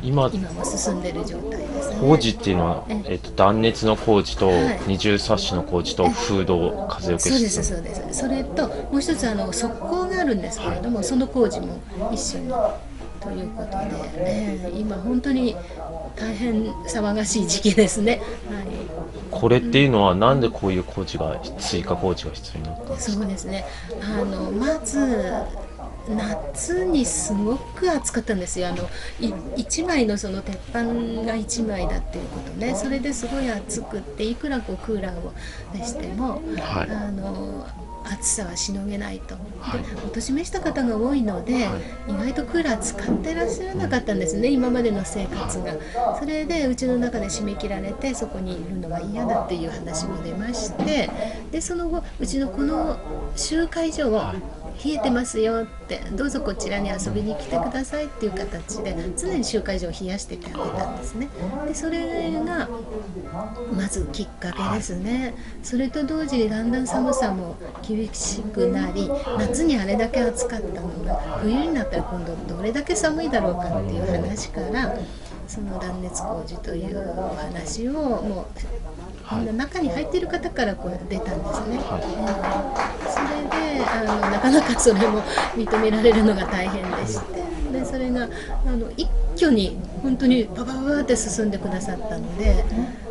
今今も進んでる状態ですね。工事っていうのは、断熱の工事とはい二重サッシの工事とフード風よけそうです室。そうです。それともう一つ側溝があるんですけれども、その工事も一緒にということで、今本当に大変騒がしい時期ですね。はい。これっていうのはなんでこういう工事が追加工事が必要になったんですか？そうですね。まず夏にすごく暑かったんですよ。1枚のその鉄板が1枚だっていうことね。それですごい暑くって、いくらこうクーラーを出しても、はい。暑さはしのげないと。で、はい。お年めした方が多いので、意外とクーラー使ってらっしゃらなかったんですね、今までの生活が。それでうちの中で締め切られて、そこにいるのが嫌だっていう話も出まして、でその後うちのこの集会所を冷えてますよって、どうぞこちらに遊びに来てくださいっていう形で常に集会所を冷やしててあげたんですね。でそれがまずきっかけですね。それと同時にだんだん寒さも厳しくなり、夏にあれだけ暑かったのが冬になったら今度どれだけ寒いだろうかっていう話から、その断熱工事というお話をもうみんな中に入っている方からこう出たんですね。それでなかなかそれも認められるのが大変でして、でそれが一挙に本当にパパパパって進んでくださったので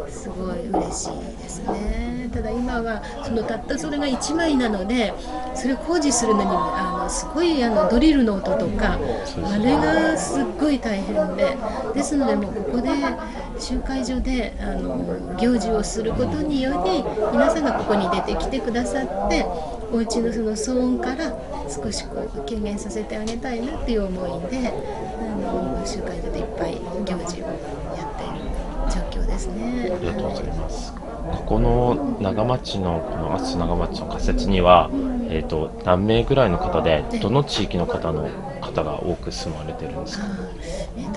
すごい嬉しいですね。ただ今はたったそれが1枚なので、それを工事するのにすごいドリルの音とかあれがすっごい大変ですので、もうここで集会所で行事をすることにより皆さんがここに出てきてくださって、お家のその騒音から少しこう軽減させてあげたいなっていう思いで集会所でいっぱい行事をやっている状況ですね。ありがとうございます。ここの長町のこの阿蘇長町の仮設には、何名ぐらいの方で、どの地域の方が多く住まれてるんですか？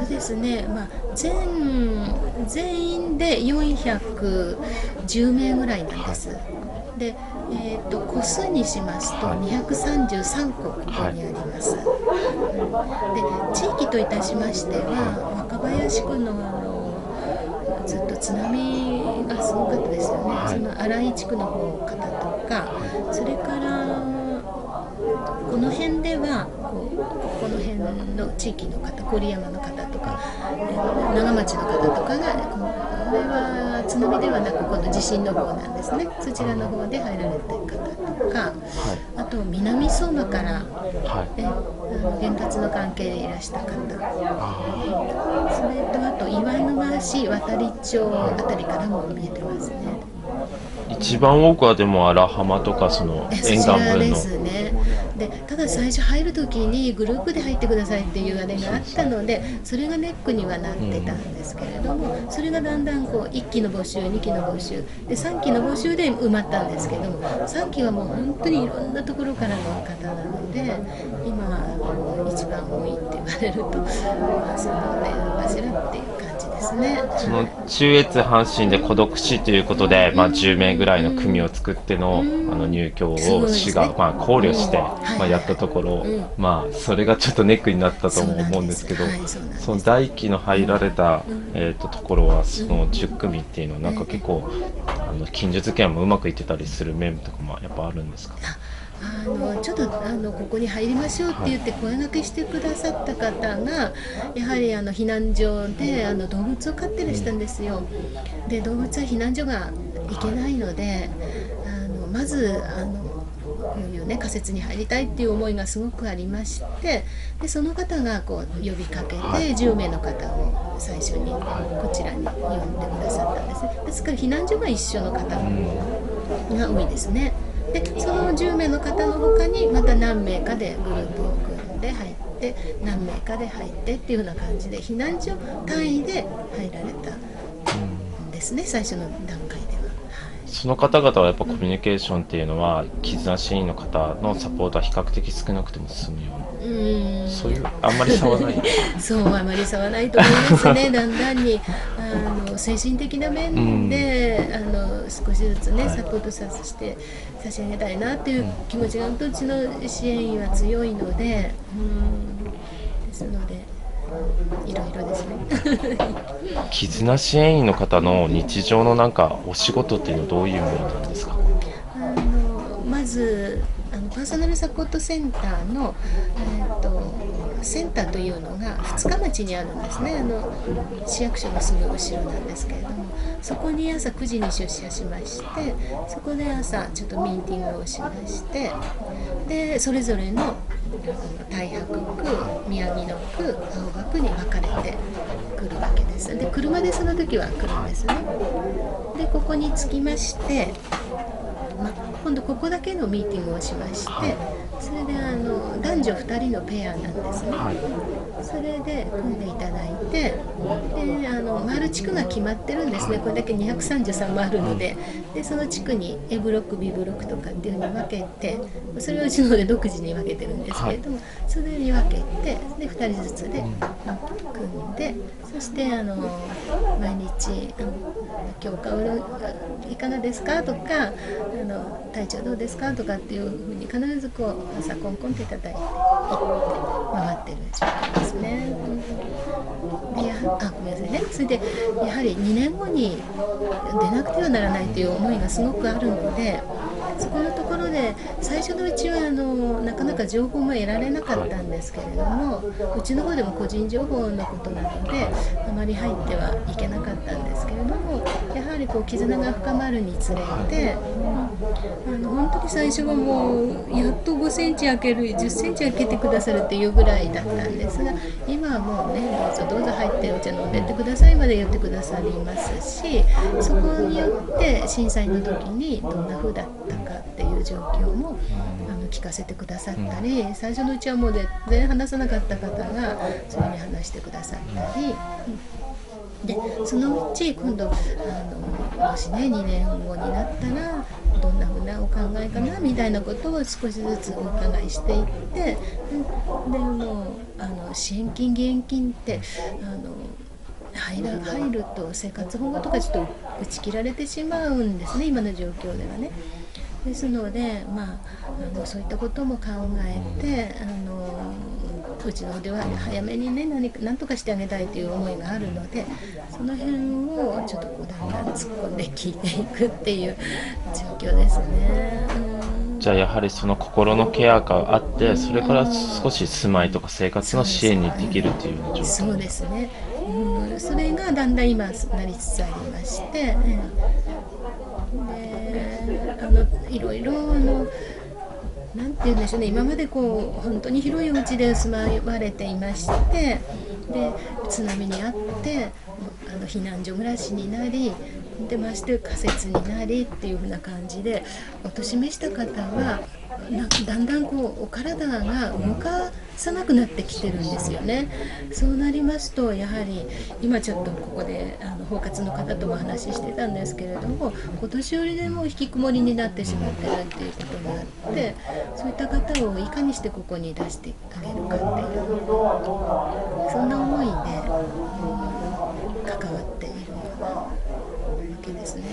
ですね、全員で410名ぐらいなんです。で、個数にしますと233個ここにあります。で、地域といたしましては、若林区のずっと津波がすごかったですよね。その新井地区の方とか、それからこの辺ではこの辺の地域の方、郡山の方とか長町の方とかが、これは津波ではなくこの地震の方なんですね。そちらの方で入られた方とか、あと南相馬から、原発の関係でいらした方、それとあと岩沼市渡町あたりからも見えてますね。一番多くはでも荒浜とかその沿岸部のですね。でただ最初入る時にグループで入ってくださいっていうあれがあったので、それがネックにはなってたんですけれども、それがだんだんこう1期の募集、2期の募集で3期の募集で埋まったんですけども、3期はもう本当にいろんなところからの方なので、今一番多いって言われると、そのレール柱っていう感じですね。その中越阪神で孤独死ということで、10名ぐらいの組を作っての入居を市が考慮してやったところ、それがちょっとネックになったとも思うんですけど、その第一期の入られたところはその10組っていうのはなんか結構近所付き合いもうまくいってたりする面とかもやっぱあるんですか？ちょっとここに入りましょうって言って声掛けしてくださった方が、やはり避難所で動物を飼ってらしたんですよ。で動物は避難所が行けないので、まずこういうね仮設に入りたいっていう思いがすごくありまして、でその方がこう呼びかけて10名の方を最初にこちらに呼んでくださったんですね。ですから避難所が一緒の方が多いですね。でその10名の方の他にまた何名かでグループを組んで入って、何名かで入ってっていうような感じで避難所単位で入られたんですね、最初の段階では。その方々はやっぱコミュニケーションっていうのは絆支援の方のサポートは比較的少なくても進むような、そういうあんまり差はないそうあまり差はないと思いますね。だんだんに精神的な面で少しずつねサポートさせて差し上げたいなっていう気持ちがうちの支援員は強いので、ですのでいろいろですね。絆支援員の方の日常のなんかお仕事っていうのはどういうものなんですか？まずパーソナルサポートセンターの、センターというのが二日町にあるんですね。市役所のすぐ後ろなんですけれども、そこに朝9時に出社しまして、そこで朝ちょっとミーティングをしまして、でそれぞれの太白区、宮城野区、青葉区に分かれてくるわけです。で車でその時は来るんですね。でここに着きまして、今度ここだけのミーティングをしまして、それで男女2人のペアなんですね。それで組んでいただいて、で回る地区が決まってるんですね。これだけ233もあるので、でその地区に A ブロック B ブロックとかっていうふうに分けて、それをうちので独自に分けてるんですけれども、それに分けて、で2人ずつで組んで、そして毎日今日いかがですかとか、体調どうですかとかっていうふうに必ずこう朝コンコンっていただいて回ってる状況ですね。でごめんなさいね。それでやはり2年後に出なくてはならないという思いがすごくあるので、そこのところで最初のうちはなかなか情報も得られなかったんですけれども、うちの方でも個人情報のことなのであまり入ってはいけなかったんですけれども、やはりこう絆が深まるにつれて、本当に最初はもうやっと5センチ開ける、10センチ開けてくださるっていうぐらいだったんですが、今はもうね、どうぞ入ってお茶飲んでってくださいまで言ってくださりますし、そこによって震災の時にどんな風だったかっていう状況も聞かせてくださったり、最初のうちはもう全然話さなかった方がそれに話してくださったり、でそのうち今度もしね2年後になったらどんなふうなお考えかなみたいなことを少しずつお伺いしていって、でもう支援金義援金って入ると生活保護とかちょっと打ち切られてしまうんですね、今の状況ではね。ですので、そういったことも考えてうちの方では早めにね何とかしてあげたいという思いがあるので、その辺をちょっとこうだんだん突っ込んで聞いていくっていう状況ですね。じゃあやはりその心のケアがあって、それから少し住まいとか生活の支援にできるっていうような状態。そうですね、それがだんだん今なりつつありまして、でいろいろなんて言うんでしょうね、今までこう本当に広いお家で住まわれていまして、で津波にあって避難所暮らしになり、でまして仮設になりっていう風な感じでお年めした方はだんだんこうお体が動かさなくなってきてるんですよね。そうなりますとやはり今ちょっとここで包括の方とも話してたんですけれども、お年寄りでも引きこもりになってしまってるっていうことがあって、そういった方をいかにしてここに出してあげるかっていう、そんな思いで、関わっているようなわけですね。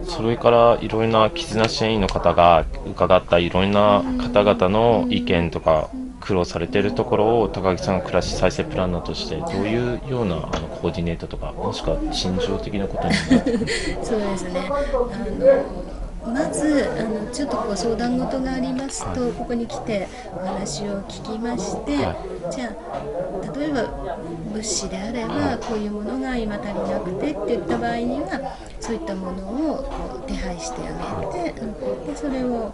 それからいろいろな絆支援員の方が伺ったいろいろな方々の意見とか苦労されているところを高木さんが暮らし再生プランナーとしてどういうようなコーディネートとか、もしくは心情的なことにそうですね、まずちょっとこう相談事がありますと、ここに来てお話を聞きまして、じゃあ例えば物資であればこういうものが今足りなくてって言った場合にはそういったものをこう手配してあげて、でそれを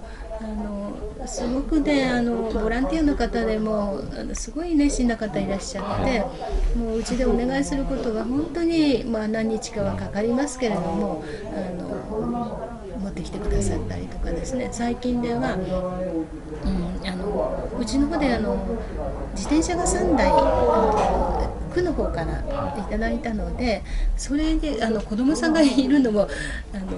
すごくねボランティアの方でもすごい熱心な方いらっしゃって、もううちでお願いすることが本当に、何日かはかかりますけれども持ってきてくださったりとかですね、最近では、うちの方で自転車が3台区の方からいただいたので、それで子供さんがいるのも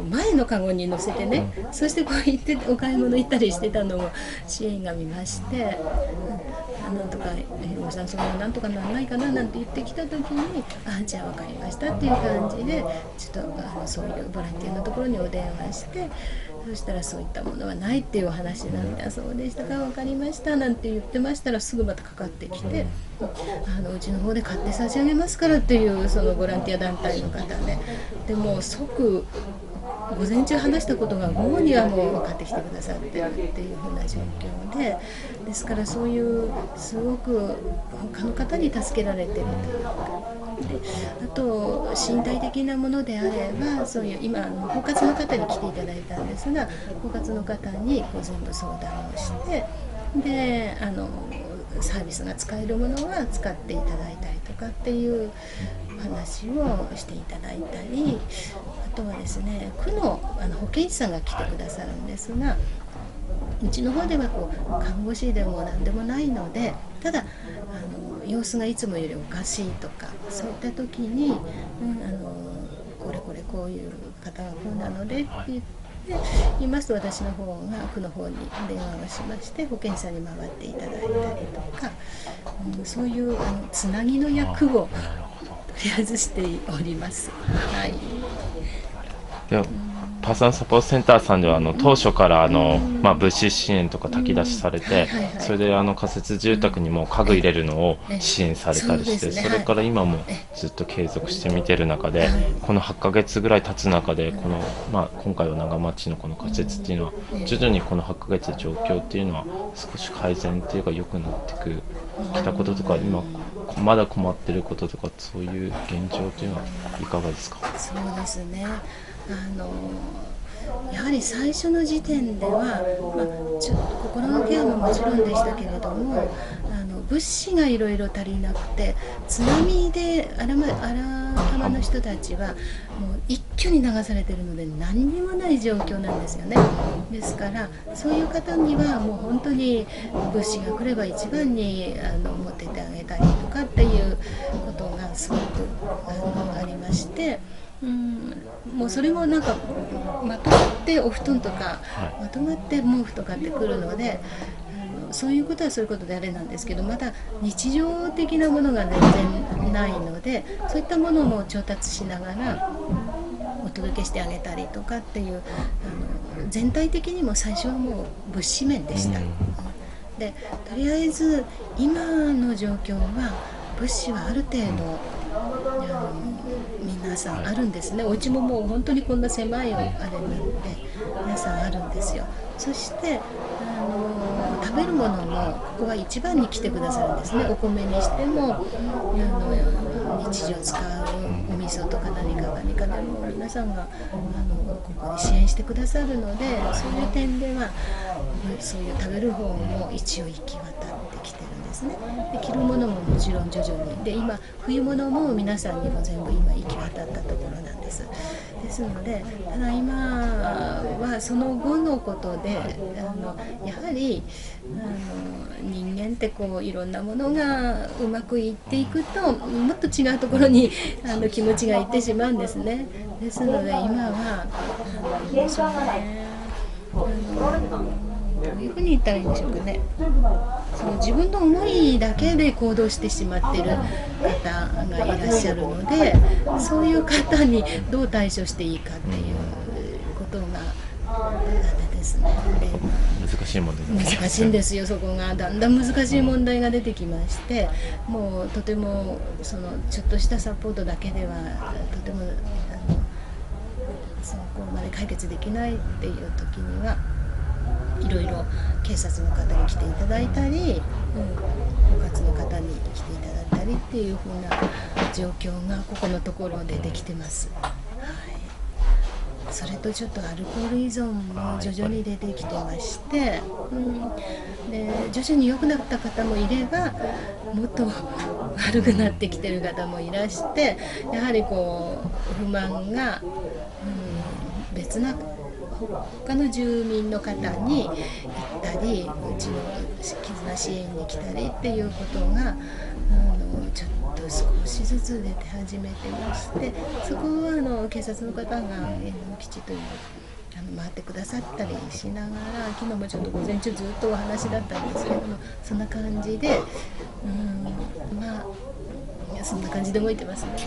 前のカゴに乗せてね、そしてこう行ってお買い物行ったりしてたのも支援が見まして、なんとかおさんそれはなんとかならないかななんて言ってきた時に、じゃあ分かりましたっていう感じでちょっとそういうボランティアのところにお電話して、そしたらそういったものはないっていうお話になって、そうでしたか、分かりましたなんて言ってましたら、すぐまたかかってきて、うちの方で買って差し上げますからっていうそのボランティア団体の方でもう即午前中話したことが午後にはもう分かってきてくださってるっていう風な状況で、ですからそういうすごく他の方に助けられてるというか、あと身体的なものであれば、そういう今包括の方に来ていただいたんですが、包括の方にこう全部相談をして、でサービスが使えるものは使っていただいたりとかっていう話をしていただいたり、あとはですね、区の保健師さんが来てくださるんですが、うちの方ではこう看護師でも何でもないので、ただ様子がいつもよりおかしいとか、そういった時に、これこういう方がこうなのでって言って言いますと、私の方が区の方に電話をしまして保健師さんに回っていただいたりとか、そういうつなぎの役をとりあえずしております。はい。でパーソナルサポートセンターさんでは当初から物資支援とか炊き出しされて、それで仮設住宅にも家具入れるのを支援されたりして、それから今もずっと継続して見てる中で、この8ヶ月ぐらい経つ中で今回は長町のこの仮設っていうのは徐々にこの8ヶ月状況っていうのは少し改善っていうか良くなってきたこととか、今まだ困ってることとか、そういう現状というのはいかがですか？そうですね、やはり最初の時点では、ちょっと心のケアももちろんでしたけれども、物資がいろいろ足りなくて、津波で荒浜の人たちはもう一挙に流されているので何にもない状況なんですよね。ですからそういう方にはもう本当に物資が来れば一番に持ってってあげたりとかっていうことがすごくありまして、もうそれもなんかまとまってお布団とか、まとまって毛布とかってくるので、そういうことはそういうことであれなんですけど、まだ日常的なものが全然ないので、そういったものも調達しながらお届けしてあげたりとかっていう、全体的にも最初はもう物資面でした。でとりあえず今の状況は物資はある程度皆さんあるんですね。お家ももう本当にこんな狭いあれになって皆さんあるんですよ。そして食べるものもここは一番に来てくださるんですね。お米にしても日常使うお味噌とか何かでも皆さんがここに支援してくださるので、そういう点ではそういう食べる方も一応行き渡ってきてるんですね。で着るものももちろん徐々にで、今冬物も皆さんにも全部今行き渡ったところなんです。ですので、ただ今はその後のことでやはり人間ってこういろんなものがうまくいっていくともっと違うところに気持ちがいってしまうんですね。ですので今はどういうふうに言ったらいいんでしょうかね。その自分の思いだけで行動してしまっている方がいらっしゃるので、そういう方にどう対処していいかっていうことがですね。難しい問題ですね。難しいんですよ。そこがだんだん難しい問題が出てきまして、もうとてもそのちょっとしたサポートだけではとてもそこまで解決できないっていう時にはいろいろ警察の方に来ていただいたり、保活の方に来ていただいたりっていう風な状況がここのところでできてます。それとちょっとアルコール依存も徐々に出てきてまして、で徐々に良くなった方もいればもっと悪くなってきてる方もいらして、やはりこう不満が、別な他の住民の方に行ったり、うちの絆支援に来たりっていうことがちょっと少ししずつ出て始めてまして、そこは警察の方がきちっと回ってくださったりしながら、昨日もちょっと午前中ずっとお話だったんですけども、そんな感じで、まあそんな感じで動いてますね。はい。